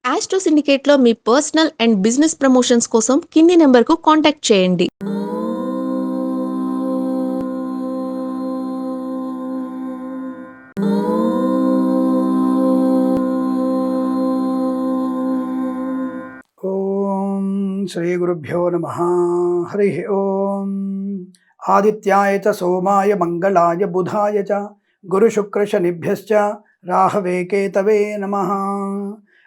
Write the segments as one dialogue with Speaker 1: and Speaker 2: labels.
Speaker 1: Astro సిండికేట్లో మీ personal and business promotions కోసం కింది నెంబర్కు కాంటాక్ట్ చేయండి.
Speaker 2: ఓం శ్రీ గురుభ్యో నమః. హరి ఓం. ఆదిత్యాయ చ సోమాయ మంగళాయ బుధాయ చ గురుశుక్రశనిభ్యశ్చ రాహవే కేతవే నమః.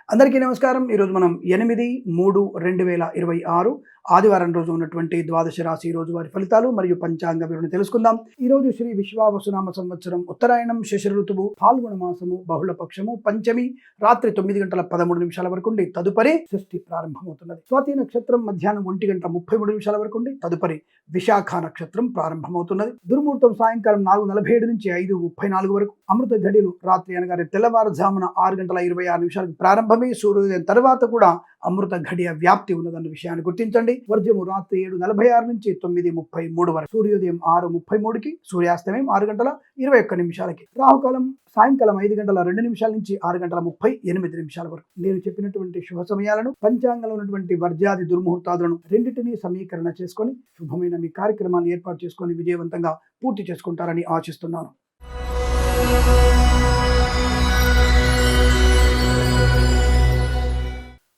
Speaker 2: అందరికీ నమస్కారం. ఈరోజు మనం 8/3/2026 ఆదివారం రోజు ఉన్నటువంటి ద్వాదశ రాశి రోజువారి ఫలితాలు మరియు పంచాంగ వివరణ తెలుసుకుందాం. ఈ రోజు శ్రీ విశ్వావసునామ సంవత్సరం ఉత్తరాయణం, శశిర ఋతువు, ఫాల్గుణ మాసము, బహుళ పక్షము, పంచమి రాత్రి 9:13 వరకు ఉండి తదుపరి షష్ఠి ప్రారంభమవుతున్నది. స్వాతి నక్షత్రం మధ్యాహ్నం 1:33 వరకు ఉండి తదుపరి విశాఖ నక్షత్రం ప్రారంభమవుతున్నది. దుర్ముహూర్తం సాయంకాలం 4:47 నుంచి 5:34 వరకు. అమృత ఘడియలు రాత్రి అనగా తెల్లవారుజామున 6:26 ప్రారంభమై సూర్యోదయం తర్వాత కూడా అమృత ఘడియ వ్యాప్తి ఉన్నదన్న విషయాన్ని గుర్తించండి. వర్జము రాత్రి 7:46 నుంచి 9:33 వరకు. సూర్యోదయం 6:33కి, సూర్యాస్తమయం 6:21. రాహుకాలం సాయంకాలం 5:02 నుంచి 6:38 వరకు. నేను చెప్పినటువంటి శుభ సమయాలను, పంచాంగంలో ఉన్నటువంటి వర్జాది దుర్ముహూర్తాలను రెండింటినీ సమీకరణ చేసుకొని శుభమైన మీ కార్యక్రమాన్ని ఏర్పాటు చేసుకొని విజయవంతంగా పూర్తి చేసుకుంటారని ఆశిస్తున్నాను.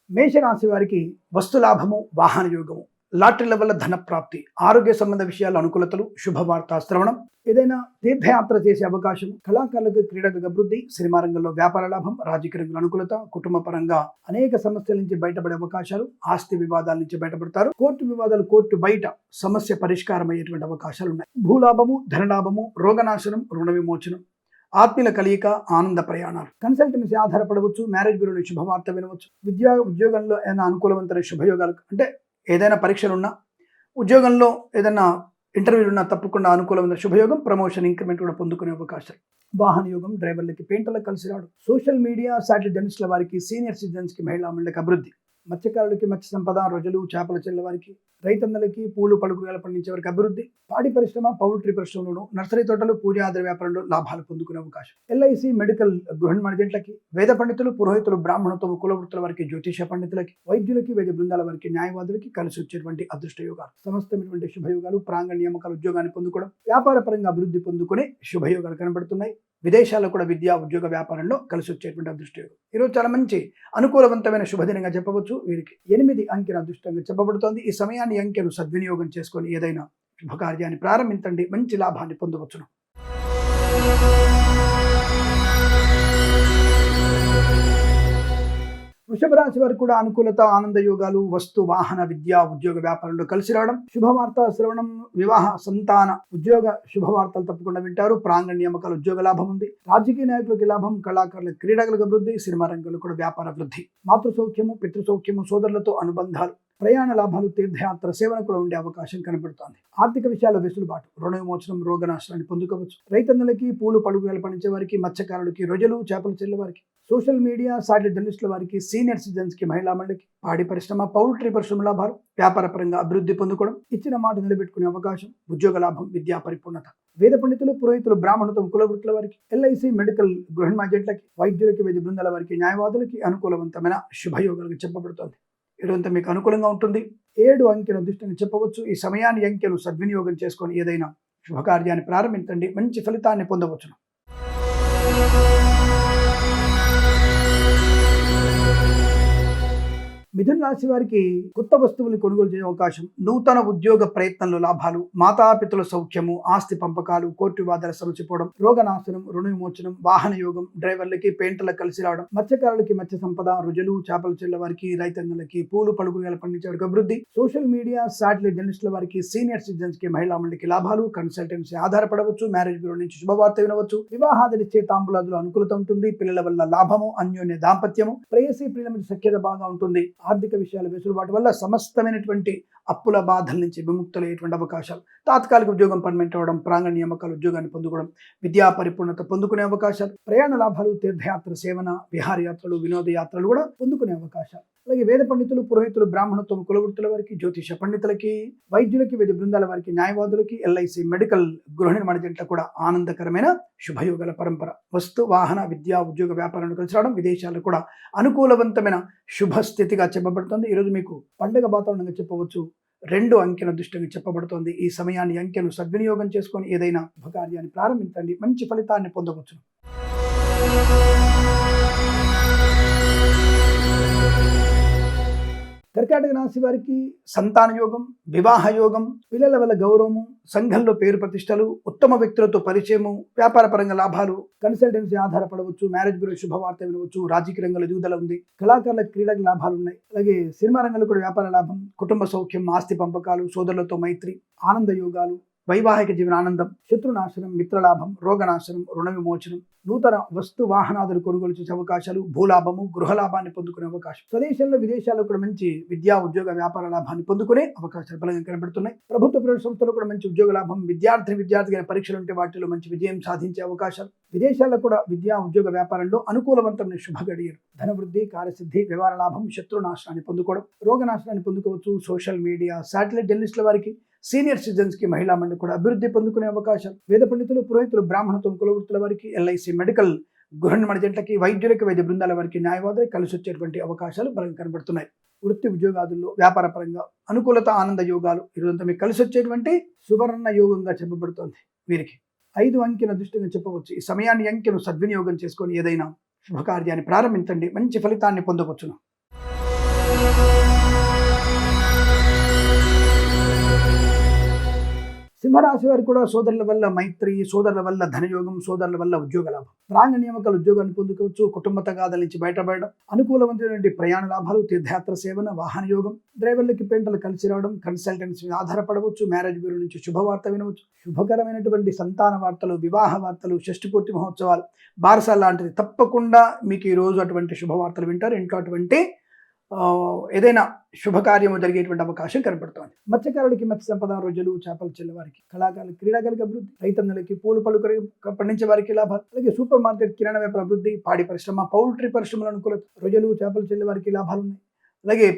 Speaker 2: మేషరాశి వారికి వస్తులాభము, వాహన యోగము, లాటరీల వల్ల ధన ప్రాప్తి, ఆరోగ్య సంబంధ విషయాల అనుకూలతలు, శుభవార్త శ్రవణం, ఏదైనా తీర్థయాత్ర చేసే అవకాశం, కళాకారులకు క్రీడలకు అభివృద్ధి, సినిమా రంగంలో వ్యాపార లాభం, రాజకీయ రంగంలో అనుకూలత, కుటుంబ పరంగా అనేక సమస్యల నుంచి బయటపడే అవకాశాలు, ఆస్తి వివాదాల నుంచి బయటపడతారు. కోర్టు వివాదాలు కోర్టు బయట సమస్య పరిష్కారం అయ్యేటువంటి అవకాశాలు ఉన్నాయి. భూలాభము, ధనలాభము, రోగనాశనం, రుణ విమోచనం, ఆత్మీయుల కలియిక, ఆనంద ప్రయాణాలు, కన్సల్టెన్సీ ఆధారపడవచ్చు, మ్యారేజ్ బ్యూరో నుంచి శుభవార్త వినవచ్చు, ఉద్యోగంలో ఏదైనా అనుకూలవంతమైన శుభయోగాలు, అంటే ఏదైనా పరీక్షలున్నా, ఉద్యోగంలో ఏదైనా ఇంటర్వ్యూలున్నా తప్పకుండా అనుకూలమైన శుభయోగం, ప్రమోషన్, ఇంక్రిమెంట్ కూడా పొందుకునే అవకాశాలు. వాహన యోగం, డ్రైవర్లకి పెయింటర్లకు కలిసి రావడం, సోషల్ మీడియా సాటిలైట్ జర్నలిస్టుల వారికి, సీనియర్ సిటిజన్స్కి, మహిళా మండలికి అభివృద్ధి, మత్స్యకారులకి మత్స్య సంపద, రొజలు, చేపల చెల్ల వారికి, రైతన్నలకి పూలు పలుకురాలు పండించే వారికి అభివృద్ధి, పాడి పరిశ్రమ, పౌల్ట్రీ పరిశ్రమలోను, నర్సరీ తోటలు, పూజాద్ర వ్యాపారంలో లాభాలు పొందుకునే అవకాశం. ఎల్ఐసి, మెడికల్, గృహ మణిజెంట్లకి, వేద పండితులు, పురోహితులు, బ్రాహ్మణత్వం, కులవృత్తుల వారికి, జ్యోతిష పండితులకి, వైద్యులకి, వైద్య బృందాల వారికి, న్యాయవాదులకి కలిసి వచ్చేటువంటి అదృష్ట యోగాలు, సమస్తమైనటువంటి శుభయోగాలు, ప్రాంగణ నియామకాలు, ఉద్యోగాన్ని పొందుకోవడం, వ్యాపార పరంగా అభివృద్ధి పొందుకునే శుభయోగాలు కనబడుతున్నాయి. విదేశాల్లో కూడా విద్యా, ఉద్యోగ, వ్యాపారంలో కలిసి వచ్చేటువంటి అదృష్ట యోగం. ఈరోజు చాలా మంచి అనుకూలవంతమైన శుభదినంగా చెప్పవచ్చు. వీరికి 8 అంకెను అదృష్టంగా చెప్పబడుతోంది. ఈ సమయాన్ని, అంకెను సద్వినియోగం చేసుకొని ఏదైనా శుభకార్యాన్ని ప్రారంభించండి, మంచి లాభాన్ని పొందవచ్చును. వృషభ రాశి వారికి కూడా అనుకూలత, ఆనంద యోగాలు, వస్తు, వాహన, విద్యా, ఉద్యోగ, వ్యాపారంలో కలిసి రావడం, శుభవార్త శ్రవణం, వివాహ, సంతాన, ఉద్యోగ శుభవార్తలు తప్పకుండా వింటారు. ప్రాంగణ నియామకాలు, ఉద్యోగ లాభం ఉంది. రాజకీయ నాయకులకి లాభం, కళాకారులకు, క్రీడలకు అభివృద్ధి, సినిమా రంగంలో కూడా వ్యాపార అభివృద్ధి, మాతృ సౌఖ్యము, పితృ సౌఖ్యము, సోదరులతో అనుబంధాలు, ప్రయాణ లాభాలు, తీర్థయాత్ర సేవన కూడా ఉండే అవకాశం కనబడుతోంది. ఆర్థిక విషయాల్లో వెసులుబాటు, రుణ విమోచనం, రోగనాశనాన్ని పొందుకోవచ్చు. రైతన్నలకి, పూలు పలుకురాలు పండించే వారికి, మత్స్యకారులకి, రొజలు, చేపల చెల్లె వారికి, సోషల్ మీడియా సాటిలైట్ జర్నలిస్టుల వారికి, సీనియర్ సిటిజన్స్కి, మహిళా మండలికి, పాడి పరిశ్రమ, పౌల్ట్రీ పరిశ్రమ లాభాలు, వ్యాపార పరంగా అభివృద్ధి పొందుకోవడం, ఇచ్చిన మాట నిలబెట్టుకునే అవకాశం, ఉద్యోగ లాభం, విద్యా పరిపూర్ణత, వేద పండితులు, పురోహితులు, బ్రాహ్మణత్వం, కులవృత్తుల వారికి, ఎల్ఐసి, మెడికల్, గృహ మణిజెంట్లకి, వైద్యులకి, వైద్య బృందాల వారికి, న్యాయవాదులకి అనుకూలవంతమైన శుభయోగాలుగా చెప్పబడుతోంది. ఈరోజంతా మీకు అనుకూలంగా ఉంటుంది. 7 అంకెను అదృష్టంగా చెప్పవచ్చు. ఈ సమయాన్ని, అంకెను సద్వినియోగం చేసుకొని ఏదైనా శుభకార్యాన్ని ప్రారంభించండి, మంచి ఫలితాన్ని పొందవచ్చును. మిథున రాశి వారికి కొత్త వస్తువులు కొనుగోలు చేసే అవకాశం, నూతన ఉద్యోగ ప్రయత్నంలో లాభాలు, మాతాపితల సౌఖ్యము, ఆస్తి పంపకాలు, కోర్టు వివాదాల సమసిపోవడం, రోగనాశనం, రుణ విమోచనం, వాహన యోగం, డ్రైవర్లకి పెయింటర్లకు కలిసి రావడం, మత్స్యకారులకి మత్స్య సంపద, రుజలు, చేపల చెల్ల వారికి, రైతన్నలకి, పూలు పలుకురాలు పండించే వారికి అభివృద్ధి, సోషల్ మీడియా సాటిలైట్ జర్నలిస్టుల వారికి, సీనియర్ సిటిజన్స్ కి, మహిళా మండలికి లాభాలు, కన్సల్టెన్సీ ఆధారపడవచ్చు, మ్యారేజ్ బ్యూరో నుంచి శుభవార్త వినవచ్చు, వివాహాదిచ్చే తాంబూలాదులు అనుకూలత ఉంటుంది, పిల్లల వల్ల లాభము, అన్యోన్య దాంపత్యము, ప్రేయసీ ప్రియుల మధ్య సఖ్యత బాగా ఉంటుంది. ఆర్థిక విషయాల వెసులుబాటు వల్ల సమస్తమైనటువంటి అప్పుల బాధల నుంచి విముక్తులయ్యేటువంటి అవకాశాలు, తాత్కాలిక ఉద్యోగం పర్మనెంట్ అవ్వడం, ప్రాంగణ నియామకాలు, ఉద్యోగాన్ని పొందుకోవడం, విద్యా పరిపూర్ణత పొందుకునే అవకాశాలు, ప్రయాణ లాభాలు, తీర్థయాత్ర సేవన, విహారయాత్రలు, వినోదయాత్రలు కూడా పొందుకునే అవకాశాలు. అలాగే వేద పండితులు, పురోహితులు, బ్రాహ్మణత్వం, కులవృత్తుల వారికి, జ్యోతిష పండితులకి, వైద్యులకి, వైద్య బృందాల వారికి, న్యాయవాదులకి, ఎల్ఐసి, మెడికల్, గృహ నిర్మాణ జంటలకు కూడా ఆనందకరమైన శుభయోగాల పరంపర. వస్తు, వాహన, విద్యా, ఉద్యోగ, వ్యాపారాలను కలిసి రావడం, విదేశాల్లో కూడా అనుకూలవంతమైన శుభస్థితిగా చెప్పబడుతుంది. ఈరోజు మీకు పండుగ వాతావరణంగా చెప్పవచ్చు. 2 అంకెల దృష్టిగా చెప్పబడుతోంది. ఈ సమయాన్ని, అంకెను సద్వినియోగం చేసుకొని ఏదైనా శుభకార్యాన్ని ప్రారంభించండి, మంచి ఫలితాన్ని పొందవచ్చు. కర్కాటక రాశి వారికి సంతాన యోగం, వివాహ యోగం, పిల్లల వల్ల గౌరవము, సంఘంలో పేరు ప్రతిష్టలు, ఉత్తమ వ్యక్తులతో పరిచయము, వ్యాపార పరంగా లాభాలు, కన్సల్టెన్సీ ఆధారపడవచ్చు, మ్యారేజ్ బ్యూరో శుభవార్త వినవచ్చు, రాజకీయ రంగంలో ఎదుగుదల ఉంది, కళాకారుల క్రీడకు లాభాలు ఉన్నాయి, అలాగే సినిమా రంగంలో కూడా వ్యాపార లాభం, కుటుంబ సౌఖ్యం, ఆస్తి పంపకాలు, సోదరులతో మైత్రి, ఆనంద యోగాలు, వైవాహిక జీవన ఆనందం, శత్రునాశనం, మిత్రలాభం, రోగనాశనం, రుణ విమోచనం, నూతన వస్తు వాహనాదులు కొనుగోలు చేసే అవకాశాలు, భూలాభము, గృహలాభాన్ని పొందుకునే అవకాశం, స్వదేశంలో విదేశాల్లో కూడా మంచి విద్యా, ఉద్యోగ, వ్యాపార లాభాన్ని పొందుకునే అవకాశాలు బలంగా కనబడుతున్నాయి. ప్రభుత్వ ప్రైవేట్ సంస్థలు కూడా మంచి ఉద్యోగ లాభం, విద్యార్థిగా పరీక్షలు ఉంటే వాటిలో మంచి విజయం సాధించే అవకాశాలు, విదేశాల్లో కూడా విద్యా, ఉద్యోగ, వ్యాపారంలో అనుకూలవంతమైన శుభ గడియలు, ధనవృద్ధి, కార్యసిద్ధి, వ్యవహార లాభం, శత్రునాశనాన్ని పొందుకోవడం, రోగనాశనాన్ని పొందుకోవచ్చు. సోషల్ మీడియా, శాటిలైట్ జర్నలిస్టుల వారికి, సీనియర్ సిటిజన్స్ కి, మహిళా మండలి కూడా అభివృద్ధి పొందుకునే అవకాశం, వేద పండితులు, పురోహితులు, బ్రాహ్మణత్వం, కులవృత్తుల వారికి, ఎల్ఐసి, మెడికల్, గృహ నిర్మాణ జంటలకి, వైద్యులకి, వైద్య బృందాల వారికి, న్యాయవాదులకు కలిసి వచ్చేటువంటి అవకాశాలు బలంగా కనబడుతున్నాయి. వృత్తి ఉద్యోగాదుల్లో వ్యాపార పరంగా అనుకూలత, ఆనంద యోగాలు ఈరోజంతా మీకు కలిసి వచ్చేటువంటి సువర్ణ యోగంగా చెప్పబడుతోంది. వీరికి 5 అంకెల దృష్టిగా చెప్పవచ్చు. ఈ సమయాన్ని, అంకెను సద్వినియోగం చేసుకొని ఏదైనా శుభకార్యాన్ని ప్రారంభించండి, మంచి ఫలితాన్ని పొందవచ్చును. సింహరాశి వారికి కూడా సోదరుల వల్ల మైత్రి, సోదరుల వల్ల ధనయోగం, సోదరుల వల్ల ఉద్యోగ లాభం, ప్రాంగ నియామకాల ఉద్యోగాన్ని పొందుకోవచ్చు, కుటుంబ తగాదాల నుంచి బయటపడడం, అనుకూలమైనటువంటి ప్రయాణ లాభాలు, తీర్థయాత్ర సేవన, వాహన యోగం, డ్రైవర్లకి పెంటలు కలిసి రావడం, కన్సల్టెన్సీ మీద ఆధారపడవచ్చు, మ్యారేజ్ బ్యూరో నుంచి శుభవార్త వినవచ్చు, శుభకరమైనటువంటి సంతాన వార్తలు, వివాహ వార్తలు, షష్ఠి పూర్తి మహోత్సవాలు, బారసాల లాంటిది తప్పకుండా మీకు ఈ రోజు అటువంటి శుభవార్తలు వింటారు. ఇంట్లో అటువంటి ఏదైనా శుభకార్యము జరిగేటువంటి అవకాశం కనపడుతోంది. మత్స్యకారులకి మత్స్య సంపద, రోజులు, చేపలు చెల్లవారికి, కళాకారులు, క్రీడాకారులకు అభివృద్ధి, రైతన్నలకి, పూలు పళ్ళు పండించే వారికి లాభాలు, అలాగే సూపర్ మార్కెట్, కిరాణా వ్యాపార అభివృద్ధి, పాడి పరిశ్రమ, పౌల్ట్రీ పరిశ్రమల అనుకూలత, రోజులు, చేపలు చెల్లే వారికి లాభాలు ఉన్నాయి. అలాగే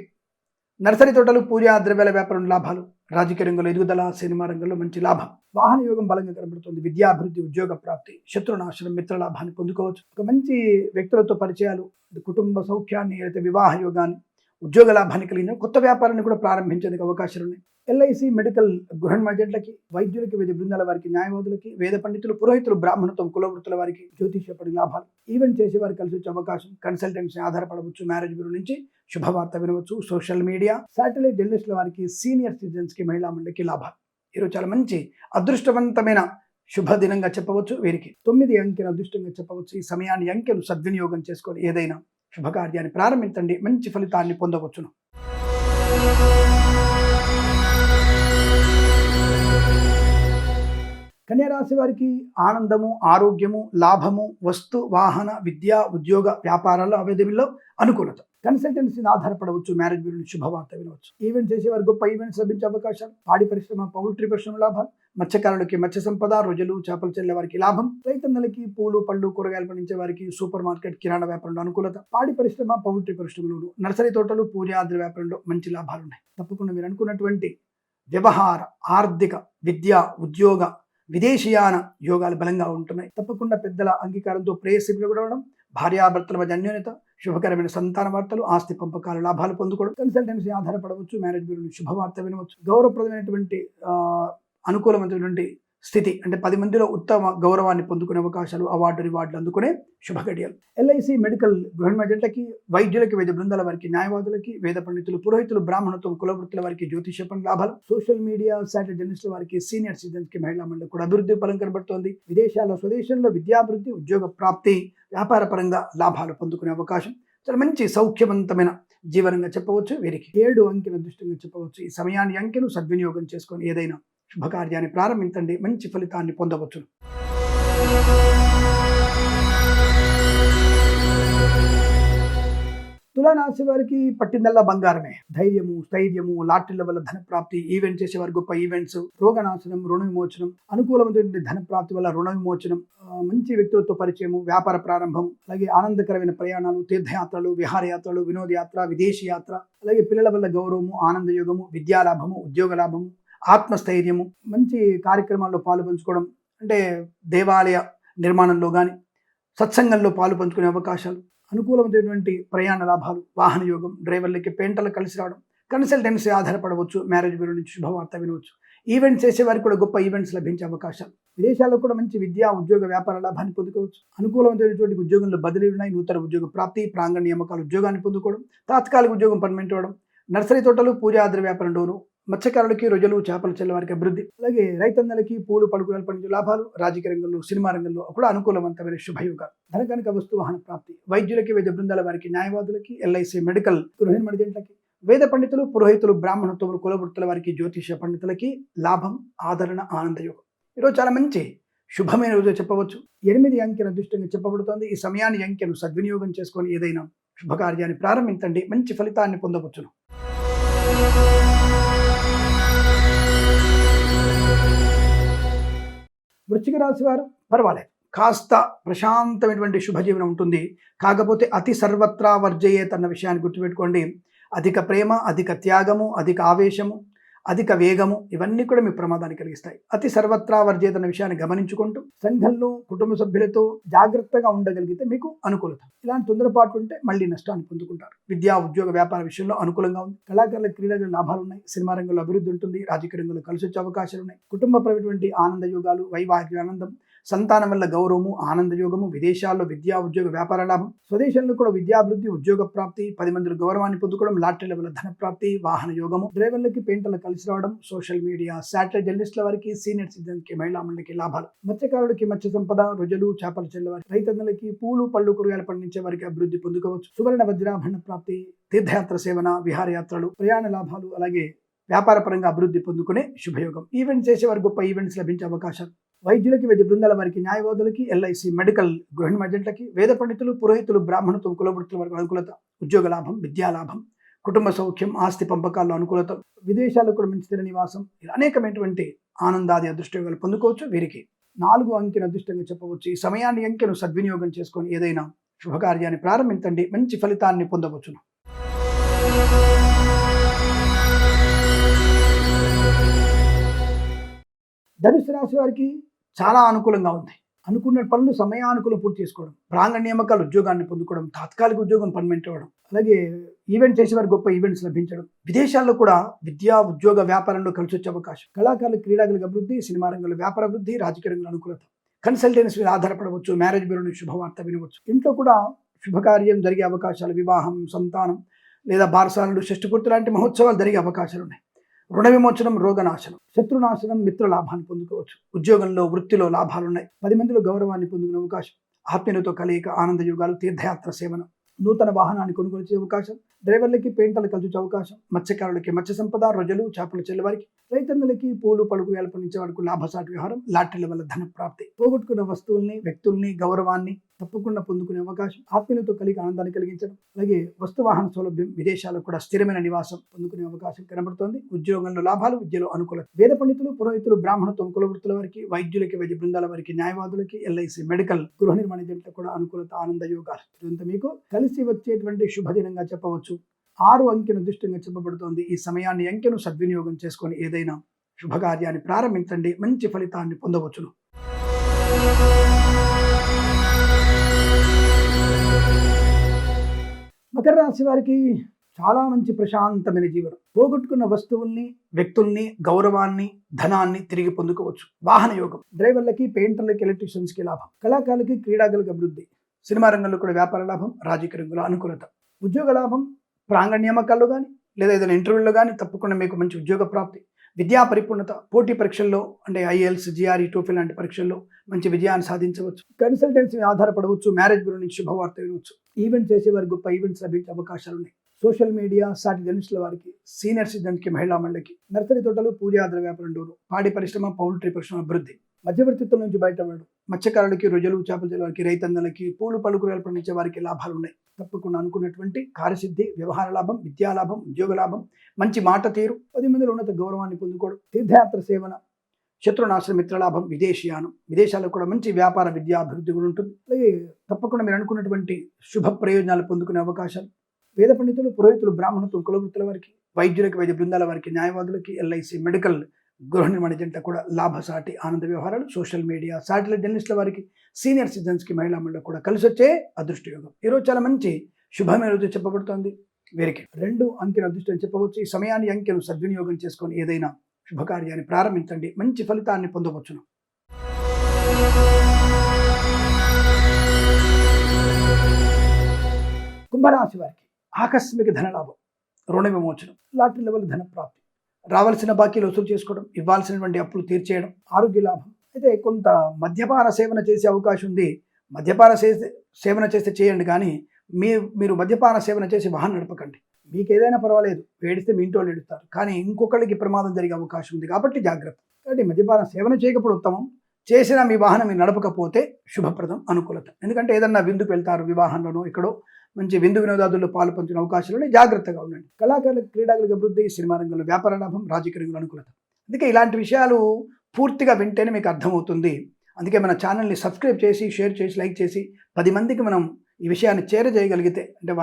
Speaker 2: నర్సరీ తోటలు, పూజా ద్రవ్యాల వ్యాపారం లాభాలు, రాజకీయ రంగంలో ఎదుగుదల, సినిమా రంగంలో మంచి లాభం, వాహన యోగం బలంగా కనబడుతుంది, విద్యాభివృద్ధి, ఉద్యోగ ప్రాప్తి, శత్రునాశనం, మిత్ర లాభాన్ని పొందుకోవచ్చు, ఒక మంచి వ్యక్తులతో పరిచయాలు, కుటుంబ సౌఖ్యాన్ని, అయితే వివాహ యోగాన్ని, ఉద్యోగ లాభాన్ని కలిగిన కొత్త వ్యాపారాన్ని కూడా ప్రారంభించేందుకు అవకాశాలు ఉన్నాయి. ఎల్ఐసి, మెడికల్, గృహ నిర్మాణ జంటలకి, వైద్యులకి, వైద్య బృందాల వారికి, న్యాయవాదులకి, వేద పండితులు, పురోహితులు, బ్రాహ్మణత్వం, కులవృత్తుల వారికి, జ్యోతిష పడి లాభాలు, ఈవెంట్ చేసే వారికి కలిసి వచ్చే అవకాశం, కన్సల్టెన్సీ ఆధారపడవచ్చు, మ్యారేజ్ బ్యూరో నుంచి శుభవార్త వినవచ్చు, సోషల్ మీడియా, శాటిలైట్ జర్నలిస్టుల వారికి, సీనియర్ సిటిజన్స్ కి, మహిళా మండలికి లాభాలు. ఈరోజు చాలా మంచి అదృష్టవంతమైన శుభదినంగా చెప్పవచ్చు. వీరికి 9 అంకెల అదృష్టంగా చెప్పవచ్చు. ఈ సమయాన్ని, అంకెను సద్వినియోగం చేసుకొని ఏదైనా శుభకార్యాన్ని ప్రారంభించండి, మంచి ఫలితాన్ని పొందవచ్చును. కన్యారాశి వారికి ఆనందము, ఆరోగ్యము, లాభము, వస్తు, వాహన, విద్యా, ఉద్యోగ, వ్యాపారాల్లో, అవేదవిలో అనుకూలత, కన్సల్టెన్సీని ఆధారపడవచ్చు, మ్యారేజ్ బ్యూరో శుభవార్త వినవచ్చు, ఈవెంట్ చేసేవారు గొప్ప ఈవెంట్స్ లభించే అవకాశాలు, పాడి పరిశ్రమ, పౌల్ట్రీ పరిశ్రమ లాభాలు, మత్స్యకారులకి మత్స్య సంపద, రోజులు, చేపలు చెల్లే వారికి లాభం, రైతన్నలకి, పూలు పళ్ళు కూరగాయలు పండించే వారికి, సూపర్ మార్కెట్, కిరాణా వ్యాపారంలో అనుకూలత, పాడి పరిశ్రమ, పౌల్ట్రీ పరిశ్రమలు, నర్సరీ తోటలు, పూజాద్రి వ్యాపారంలో మంచి లాభాలు ఉన్నాయి. తప్పకుండా మీరు అనుకున్నటువంటి వ్యవహార, ఆర్థిక, విద్య, ఉద్యోగ, విదేశీయాన యోగాలు బలంగా ఉంటున్నాయి. తప్పకుండా పెద్దల అంగీకారంతో ప్రేయసిపులు కూడా, భార్యాభర్తల మధ్య అన్యోన్యత, శుభకరమైన సంతాన వార్తలు, ఆస్తి పంపకాలు, లాభాలు పొందుకోవడం, కన్సల్టెన్సీ ఆధారపడవచ్చు, మ్యారేజ్ బ్యూరో శుభవార్త వినవచ్చు, గౌరవప్రదమైనటువంటి అనుకూలమైనటువంటి స్థితి, అంటే 10 మందిలో ఉత్తమ గౌరవాన్ని పొందుకునే అవకాశాలు, అవార్డు, రివార్డులు అందుకునే శుభఘడియలు. ఎల్ఐసి, మెడికల్, గృహ జంటలకి, వైద్యులకి, వైద్య బృందాల వారికి, న్యాయవాదులకి, వేద పండితులు, పురోహితులు, బ్రాహ్మణత్వం, కులవృత్తుల వారికి, జ్యోతిష పని లాభాలు, సోషల్ మీడియా, శాటిలైట్ జర్నలిస్టుల వారికి, సీనియర్ సిటిజన్స్ కి, మహిళా మండలి కూడా అభివృద్ధి ఫలం కనబడుతోంది. విదేశాల్లో, స్వదేశంలో విద్యాభివృద్ధి, ఉద్యోగ ప్రాప్తి, వ్యాపార పరంగా లాభాలు పొందుకునే అవకాశం, చాలా మంచి సౌఖ్యవంతమైన జీవనంగా చెప్పవచ్చు. వీరికి 7 అంకెల దృష్టిగా చెప్పవచ్చు. ఈ సమయాన్ని, అంకెను సద్వినియోగం చేసుకొని ఏదైనా శుభకార్యాన్ని ప్రారంభించండి, మంచి ఫలితాన్ని పొందవచ్చు. తులారాశి వారికి పట్టిందల్లా బంగారమే. ధైర్యము, స్థైర్యము, లాటరీల వల్ల ధన ప్రాప్తి, ఈవెంట్ చేసేవారు గొప్ప ఈవెంట్స్, రోగనాశనం, రుణ విమోచనం, అనుకూలమైనటువంటి ధన ప్రాప్తి వల్ల రుణ విమోచనం, మంచి వ్యక్తులతో పరిచయము, వ్యాపార ప్రారంభం, అలాగే ఆనందకరమైన ప్రయాణాలు, తీర్థయాత్రలు, విహారయాత్రలు, వినోదయాత్ర, విదేశీ యాత్ర, అలాగే పిల్లల వల్ల గౌరవము, ఆనందయోగము, విద్యాలాభము, ఉద్యోగ లాభము, ఆత్మస్థైర్యము, మంచి కార్యక్రమాల్లో పాలు పంచుకోవడం, అంటే దేవాలయ నిర్మాణంలో కానీ సత్సంగంలో పాలు పంచుకునే అవకాశాలు, అనుకూలమైనటువంటి ప్రయాణ లాభాలు, వాహన యోగం, డ్రైవర్లకి పెయింటర్లు కలిసి రావడం, కన్సల్టెన్సీ ఆధారపడవచ్చు, మ్యారేజ్ బ్యూరో నుంచి శుభవార్త వినవచ్చు, ఈవెంట్స్ చేసే వారికి కూడా గొప్ప ఈవెంట్స్ లభించే అవకాశాలు, విదేశాల్లో కూడా మంచి విద్యా ఉద్యోగ వ్యాపార లాభాన్ని పొందుకోవచ్చు, అనుకూలమైనటువంటి ఉద్యోగంలో బదిలీ ఉన్నాయి, నూతన ఉద్యోగ ప్రాప్తి, ప్రాంగణ నియామకాలు ఉద్యోగాన్ని పొందుకోవడం, తాత్కాలిక ఉద్యోగం పర్మనెంట్ అవ్వడం, నర్సరీ తోటలు, పూజాద్ర వ్యాపారం డోను, మత్స్యకారులకి రొయ్యలు, చేపలు చెల్లవారికి అభివృద్ధి, అలాగే రైతన్నలకి పూలు పడుకులు పండించే లాభాలు, రాజకీయ రంగంలో, సినిమా రంగంలో కూడా అనుకూలవంతమైన శుభయోగాలు, ధనకనక వస్తు వాహన ప్రాప్తి, వైద్యులకి, వైద్య బృందాల వారికి, న్యాయవాదులకి, ఎల్ఐసి మెడికల్, గృహిణి మణిజంట్లకి, వేద పండితులు, పురోహితులు, బ్రాహ్మణత్వములు, కులవృత్తుల వారికి, జ్యోతిష పండితులకి లాభం, ఆదరణ, ఆనందయోగం. ఈరోజు చాలా మంచి శుభమైన రోజు చెప్పవచ్చు. 8 అంకెను అదృష్టంగా చెప్పబడుతోంది. ఈ సమయాన్ని అంకెను సద్వినియోగం చేసుకొని ఏదైనా శుభకార్యాన్ని ప్రారంభించండి, మంచి ఫలితాన్ని పొందవచ్చును. వృశ్చిక రాశి వారు పర్వాలేదు, కాస్త ప్రశాంతమైనటువంటి శుభజీవనం ఉంటుంది. కాకపోతే అతి సర్వత్రా వర్జయేత్ అన్న విషయాన్ని గుర్తుపెట్టుకోండి. అధిక ప్రేమ, అధిక త్యాగము, అధిక ఆవేశము, అధిక వేగము, ఇవన్నీ కూడా మీ ప్రమాదాన్ని కలిగిస్తాయి. అతి సర్వత్రా వర్జయేత్ అన్న విషయాన్ని గమనించుకుంటూ సంఘంలో కుటుంబ సభ్యులతో జాగ్రత్తగా ఉండగలిగితే మీకు అనుకూలత. ఇలాంటి తొందరపాటు ఉంటే మళ్ళీ నష్టాన్ని పొందుకుంటారు. విద్యా ఉద్యోగ వ్యాపార విషయంలో అనుకూలంగా ఉంది. కళాకారుల క్రీడల లాభాలు ఉన్నాయి. సినిమా రంగంలో అభివృద్ధి ఉంటుంది. రాజకీయ రంగంలో కలిసి వచ్చే అవకాశాలు ఉన్నాయి. కుటుంబపరమైనటువంటి ఆనంద యోగాలు, వైవాహిక ఆనందం, సంతానం వల్ల గౌరవము, ఆనందయోగము, విదేశాల్లో విద్యా ఉద్యోగ వ్యాపార లాభం, స్వదేశంలో కూడా విద్యాభివృద్ధి, ఉద్యోగ ప్రాప్తి, 10 మంది గౌరవాన్ని పొందుకోవడం, లాటరీల వల్ల ధన ప్రాప్తి, వాహన యోగము, డ్రైవర్లకి పెయింటర్లు కలిసి రావడం, సోషల్ మీడియా, శాటిలైట్ జర్నలిస్టుల వారికి, సీనియర్ సిటిజన్కి, మహిళా మండలికి లాభాలు, మత్స్యకారుడికి మత్స్య సంపద, రొయ్యలు, చేపలు చెల్లవారి, రైతన్నలకి పూలు పళ్ళు కూరగాయలు పండించే వారికి అభివృద్ధి పొందుకోవచ్చు, సువర్ణ వజ్రాభరణ ప్రాప్తి, తీర్థయాత్ర సేవన, విహారయాత్రలు, ప్రయాణ లాభాలు, అలాగే వ్యాపార పరంగా అభివృద్ధి పొందుకునే శుభయోగం. ఈవెంట్ చేసేవారు గొప్ప ఈవెంట్స్ లభించే అవకాశాలు, వైద్యులకి, వైద్య బృందాల వారికి, న్యాయవాదులకి, ఎల్ఐసి మెడికల్, గృహిణి మధ్యంట్లకి, వేద పండితులు, పురోహితులు, బ్రాహ్మణత్వం, కులవృత్తుల వారికి అనుకూలత, ఉద్యోగ లాభం, విద్యా లాభం, కుటుంబ సౌఖ్యం, ఆస్తి పంపకాల్లో అనుకూలత, విదేశాల్లో కూడా మంచి స్థిర నివాసం, ఇలా అనేకమైనటువంటి ఆనందాది అదృష్టయోగాలు పొందుకోవచ్చు. వీరికి 4 అంకెను అదృష్టంగా చెప్పవచ్చు. ఈ సమయాన్ని అంకెను సద్వినియోగం చేసుకొని ఏదైనా శుభకార్యాన్ని ప్రారంభించండి, మంచి ఫలితాన్ని పొందవచ్చును. ధనుసు రాశి వారికి చాలా అనుకూలంగా ఉంది. అనుకున్న పనులు సమయానుకూలం పూర్తి చేసుకోవడం, ప్రాంగణ నియామకాలు ఉద్యోగాన్ని పొందుకోవడం, తాత్కాలిక ఉద్యోగం పర్మనెంట్ అవ్వడం, అలాగే ఈవెంట్ చేసేవారు గొప్ప ఈవెంట్స్ లభించడం, విదేశాల్లో కూడా విద్యా ఉద్యోగ వ్యాపారంలో కలిసి వచ్చే అవకాశం, కళాకారులు, క్రీడాకులకు అభివృద్ధి, సినిమా రంగంలో వ్యాపార అభివృద్ధి, రాజకీయ రంగంలో అనుకూలత, కన్సల్టెన్సీ మీద ఆధారపడవచ్చు, మ్యారేజ్ బ్యూరో నుంచి శుభవార్త వినవచ్చు, ఇంట్లో కూడా శుభకార్యం జరిగే అవకాశాలు, వివాహం, సంతానం లేదా బారసాలలు, షష్ఠపూర్తి లాంటి మహోత్సవాలు జరిగే అవకాశాలు ఉన్నాయి. రుణ విమోచనం, రోగనాశనం, శత్రునాశనం, మిత్ర లాభాన్ని పొందుకోవచ్చు. ఉద్యోగంలో, వృత్తిలో లాభాలున్నాయి. 10 మందిలో గౌరవాన్ని పొందుకునే అవకాశం, ఆత్మీయులతో కలయిక, ఆనంద యోగాలు, తీర్థయాత్ర సేవన, నూతన వాహనాన్ని కొనుగోలు చేసే అవకాశం, డ్రైవర్లకి పెయింటర్లు కలిసి అవకాశం, మత్స్యకారులకి మత్స్య సంపద, రొయ్యలు, చేపలు చెల్లవారికి, రైతన్నలకి పూలు పలుకు పండించే వారికి లాభసాటి వ్యవహారం, లాటరీల వల్ల ధన ప్రాప్తి, పోగొట్టుకున్న వస్తువుల్ని, వ్యక్తుల్ని, గౌరవాన్ని తప్పకుండా పొందుకునే అవకాశం, ఆత్మీయులతో కలిగి ఆనందాన్ని కలిగించడం, అలాగే వస్తు వాహన సౌలభ్యం, విదేశాల్లో కూడా స్థిరమైన నివాసం పొందుకునే అవకాశం కనబడుతోంది. ఉద్యోగంలో లాభాలు, విద్యలో అనుకూలత, వేద పండితులు, పురోహితులు, బ్రాహ్మణత్వం, కులవృత్తుల వారికి, వైద్యులకి, వైద్య బృందాల వారికి, న్యాయవాదులకి, ఎల్ఐసి మెడికల్, గృహ నిర్మాణ జంటలకు కూడా అనుకూలత, ఆనంద యోగాలు. ఇదంతా మీకు కలిసి వచ్చేటువంటి శుభదినంగా చెప్పవచ్చు. 6 అంకెను దృష్టంగా చెప్పబడుతోంది. ఈ సమయాన్ని అంకెను సద్వినియోగం చేసుకొని ఏదైనా శుభకార్యాన్ని ప్రారంభించండి, మంచి ఫలితాన్ని పొందవచ్చును. మకర రాశి వారికి చాలా మంచి ప్రశాంతమైన జీవనం, పోగొట్టుకున్న వస్తువుల్ని, వ్యక్తుల్ని, గౌరవాన్ని, ధనాన్ని తిరిగి పొందుకోవచ్చు. వాహన యోగం, డ్రైవర్లకి, పెయింటర్లకి, ఎలక్ట్రీషియన్స్కి లాభం, కళాకారులకి, క్రీడాకులకు అభివృద్ధి, సినిమా రంగంలో కూడా వ్యాపార లాభం, రాజకీయ రంగంలో అనుకూలత, ఉద్యోగ లాభం, ప్రాంగణ నియామకాల్లో కానీ లేదా ఏదైనా ఇంటర్వ్యూలో కానీ తప్పకుండా మీకు మంచి ఉద్యోగ ప్రాప్తి, విద్యా పరిపూర్ణత, పోటీ పరీక్షల్లో అంటే ఐఎల్స్, జిఆర్ఈ, టోఫెల్ లాంటి పరీక్షల్లో మంచి విజయాన్ని సాధించవచ్చు. కన్సల్టెన్సీ ఆధారపడవచ్చు, మ్యారేజ్ బ్యూరో నుంచి శుభవార్త వినవచ్చు, ఈవెంట్ చేసేవారి గొప్ప ఈవెంట్స్ లభించే అవకాశాలు ఉన్నాయి. సోషల్ మీడియా, సాటి జర్నలిస్టుల వారికి, సీనియర్ సిటిజన్కి, మహిళా మండలికి, నర్సరీ తోటలు, పూజాద్ర వ్యాపారం డోరు, పాడి పరిశ్రమ, పౌల్ట్రీ పరిశ్రమ అభివృద్ధి, మధ్యవర్తిత్వం నుంచి బయటపడడం, మత్స్యకారులకి, రొయ్యలు, చేపల వారికి, రైతన్నలకి, పూలు పలుకురాలు పండించే వారికి లాభాలు ఉన్నాయి. తప్పకుండా అనుకున్నటువంటి కార్యసిద్ధి, వ్యవహార లాభం, విద్యా లాభం, ఉద్యోగ లాభం, మంచి మాట తీరు, 10 మందిలో ఉన్నత గౌరవాన్ని పొందుకోవడం, తీర్థయాత్ర సేవన, శత్రునాశన, మిత్రలాభం, విదేశీయానం, విదేశాల్లో కూడా మంచి వ్యాపార విద్యా అభివృద్ధి కూడా ఉంటుంది. అలాగే తప్పకుండా మీరు అనుకున్నటువంటి శుభ ప్రయోజనాలు పొందుకునే అవకాశాలు. వేద పండితులు, పురోహితులు, బ్రాహ్మణత్వం, కులవృత్తుల వారికి, వైద్యులకి, వైద్య బృందాల వారికి, న్యాయవాదులకి, ఎల్ఐసి, మెడికల్, గృహ నిర్మాణ జంట కూడా లాభసాటి ఆనంద వ్యవహారాలు. సోషల్ మీడియా, శాటిలైట్ జర్నలిస్టుల వారికి, సీనియర్ సిటిజన్స్కి, మహిళా మండలి కూడా కలిసి వచ్చే అదృష్ట యోగం. ఈరోజు చాలా మంచి శుభమైన రోజు చెప్పబడుతోంది. వీరికి 2 అంకెను అదృష్టం చెప్పవచ్చు. ఈ సమయాన్ని, అంకెను సద్వినియోగం చేసుకొని ఏదైనా శుభకార్యాన్ని ప్రారంభించండి, మంచి ఫలితాన్ని పొందవచ్చును. కుంభరాశి వారికి ఆకస్మిక ధనలాభం, రుణ విమోచనం, లాటరీ లెవెల్ ధన ప్రాప్తి, రావాల్సిన బాకీలు వసూలు చేసుకోవడం, ఇవ్వాల్సినటువంటి అప్పులు తీర్చేయడం, ఆరోగ్య లాభం. అయితే కొంత మద్యపాన సేవన చేసే అవకాశం ఉంది. మద్యపాన సేవన చేస్తే చేయండి, కానీ మీరు మద్యపాన సేవన చేసి వాహనం నడపకండి. మీకు ఏదైనా పర్వాలేదు, ఏడిస్తే మీ ఇంటి వాళ్ళు ఏడుస్తారు, కానీ ఇంకొకరికి ప్రమాదం జరిగే అవకాశం ఉంది, కాబట్టి జాగ్రత్త. కాబట్టి మద్యపాన సేవన చేయకపోవడం ఉత్తమం. చేసినా మీ వాహనం మీరు నడపకపోతే శుభప్రదం, అనుకూలత. ఎందుకంటే ఏదన్నా విందుకు వెళ్తారు, వివాహంలోనో ఎక్కడో మంచి విందు వినోదాదుల్లో పాలు పంచిన అవకాశాలు జాగ్రత్తగా ఉండండి. కళాకారులకు, క్రీడాకులకు అభివృద్ధి, సినిమా రంగంలో వ్యాపార లాభం, రాజకీయ రంగంలో అనుకూలత. అందుకే ఇలాంటి విషయాలు పూర్తిగా వింటేనే మీకు అర్థమవుతుంది. అందుకే మన ఛానల్ని సబ్స్క్రైబ్ చేసి, షేర్ చేసి, లైక్ చేసి 10 మందికి మనం ఈ విషయాన్ని చేరజేయగలిగితే, అంటే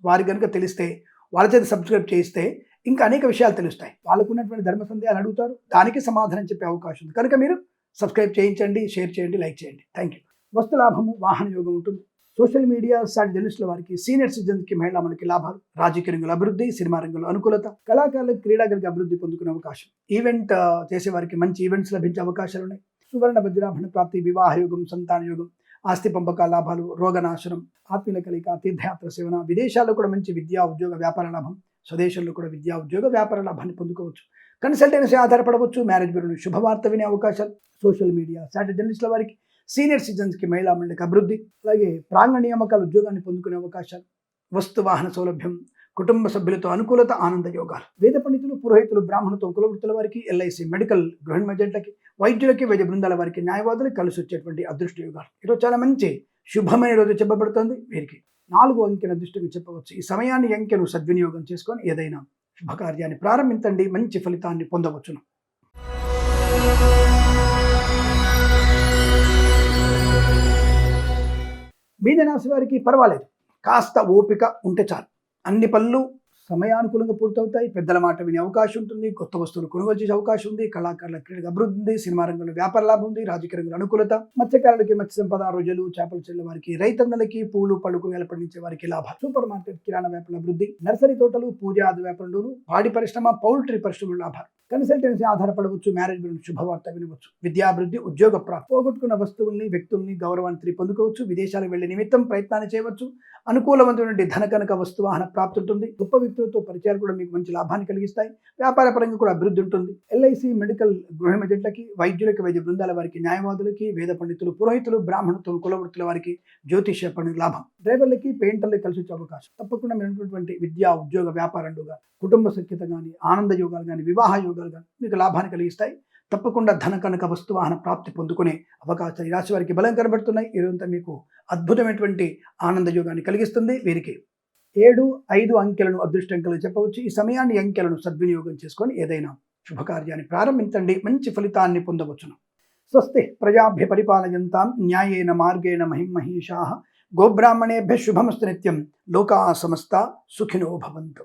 Speaker 2: వారి కనుక తెలిస్తే, వాళ్ళ చేత సబ్స్క్రైబ్ చేయిస్తే ఇంకా అనేక విషయాలు తెలుస్తాయి. వాళ్ళకు ఉన్నటువంటి ధర్మ సందేహాలు అడుగుతారు, దానికి సమాధానం చెప్పే అవకాశం ఉంది. కనుక మీరు సబ్స్క్రైబ్ చేయించండి, షేర్ చేయండి, లైక్ చేయండి. Thank you. వస్తు లాభము, వాహన యోగం ఉంటుంది. సోషల్ మీడియా, సాటి జర్నలిస్టుల వారికి, సీనియర్ సిటిజన్స్కి, మహిళా మనకి లాభాలు, రాజకీయ రంగంలో అభివృద్ధి, సినిమా రంగంలో అనుకూలత, కళాకారులకు, క్రీడాకులకు అభివృద్ధి పొందుకునే అవకాశం, ఈవెంట్ చేసే వారికి మంచి ఈవెంట్స్ లభించే అవకాశాలు ఉన్నాయి. సువర్ణ వజ్రాభరణ ప్రాప్తి, వివాహ యోగం, సంతాన యోగం, ఆస్తి పంపక లాభాలు, రోగనాశనం, ఆత్మీయుల కలిక, తీర్థయాత్ర సేవన, విదేశాల్లో కూడా మంచి విద్యా, ఉద్యోగ, వ్యాపార లాభం, స్వదేశంలో కూడా విద్యా, ఉద్యోగ, వ్యాపార లాభాన్ని పొందుకోవచ్చు. కన్సల్టెన్సీ ఆధారపడవచ్చు. మ్యారేజ్ బ్యూరో శుభవార్త వినే అవకాశాలు. సోషల్ మీడియా, సాటి జర్నలిస్టుల వారికి, సీనియర్ సిటిజన్స్కి, మహిళా మండలికి అభివృద్ధి, అలాగే ప్రాంగణ నియామకాలు, ఉద్యోగాన్ని పొందుకునే అవకాశాలు, వస్తు వాహన సౌలభ్యం, కుటుంబ సభ్యులతో అనుకూలత, ఆనంద యోగాలు. వేద పండితులు, పురోహితులు, బ్రాహ్మణత్వం, కులవృత్తుల వారికి, ఎల్ఐసి, మెడికల్, గృహ నిర్మాణకి, వైద్యులకి, వైద్య బృందాల వారికి, న్యాయవాదులకు కలిసి వచ్చేటువంటి అదృష్ట యోగాలు. ఈరోజు చాలా మంచి శుభమైన రోజు చెప్పబడుతుంది. వీరికి 4 అంకెను అదృష్టంగా చెప్పవచ్చు. ఈ సమయాన్ని, అంకెను సద్వినియోగం చేసుకొని ఏదైనా శుభకార్యాన్ని ప్రారంభించండి, మంచి ఫలితాన్ని పొందవచ్చును. మీనరాశి వారికి పర్వాలేదు, కాస్త ఓపిక ఉంటే చాలు. అన్ని పనులు సమయానుకూలంగా పూర్తవుతాయి. పెద్దల మాట వినే అవకాశం ఉంటుంది. కొత్త వస్తువులు కొనుగోలు చేసే అవకాశం ఉంది. కళాకారుల క్రీడకు అభివృద్ధి ఉంది. సినిమా రంగంలో వ్యాపార లాభం ఉంది. రాజకీయ రంగంలో అనుకూలత. మత్స్యకారులకి, మత్స్య సంపద, రొయ్యలు, చేపల చెల్ల వారికి, రైతన్నలకి, పూలు పళ్ళు కూరగాయలు పండించే వారికి లాభాలు. సూపర్ మార్కెట్, కిరాణా వ్యాపార అభివృద్ధి, నర్సరీ తోటలు, పూజ ఆది వ్యాపారంలోను, పాడి పరిశ్రమ, పౌల్ట్రీ పరిశ్రమలో లాభాలు. కన్సల్టెన్సీ ఆధారపడవచ్చు. మ్యారేజ్ బ్యూరో శుభవార్త వినవచ్చు. విద్యాభివృద్ధి, ఉద్యోగ ప్రాప్తి, పోగొట్టుకున్న వస్తువుల్ని, వ్యక్తుల్ని, గౌరవాన్ని తిరిగి పొందుకోవచ్చు. విదేశాలకు వెళ్లే నిమిత్తం ప్రయత్నాన్ని చేయవచ్చు. అనుకూలవంతమైన ధన కనుక వస్తు వాహన ప్రాప్తి ఉంటుంది. గొప్ప వ్యక్తులతో పరిచయాలు కూడా మీకు మంచి లాభాన్ని కలిగిస్తాయి. వ్యాపార పరంగా కూడా అభివృద్ధి ఉంటుంది. ఎల్ఐసి, మెడికల్, గృహ ఏజెంట్లకి, వైద్యులకి, వైద్య బృందాల వారికి, న్యాయవాదులకి, వేద పండితులు, పురోహితులు, బ్రాహ్మణత్వం, కులవృత్తుల వారికి, జ్యోతిష్య పని లాభం. డ్రైవర్లకి, పెయింటర్లకి కలిసి వచ్చే అవకాశం. తప్పకుండా మీరు విద్యా, ఉద్యోగ, వ్యాపారంలో కుటుంబ సఖ్యత కానీ, ఆనంద యోగాలు కానీ, వివాహ యోగాలు కానీ మీకు లాభాన్ని కలిగిస్తాయి. తప్పకుండా ధన కనుక వస్తు వాహన ప్రాప్తి పొందుకునే అవకాశాలు ఈ రాశి వారికి బలం కనబడుతున్నాయి. ఈరోజంతా మీకు అద్భుతమైనటువంటి ఆనంద యోగాన్ని కలిగిస్తుంది. వీరికి 7, 5 అంకెలను అదృష్ట అంకెలు చెప్పవచ్చు. ఈ సమయాన్ని, అంకెలను సద్వినియోగం చేసుకొని ఏదైనా శుభకార్యాన్ని ప్రారంభించండి, మంచి ఫలితాన్ని పొందవచ్చును. స్వస్తి ప్రజాభ్య పరిపాలయంతాం న్యాయేన మార్గేణ మహిమహీషాః గోబ్రాహ్మణేభ్యః శుభమస్తు నిత్యం. లోకా సమస్తా సుఖినో భవంతు.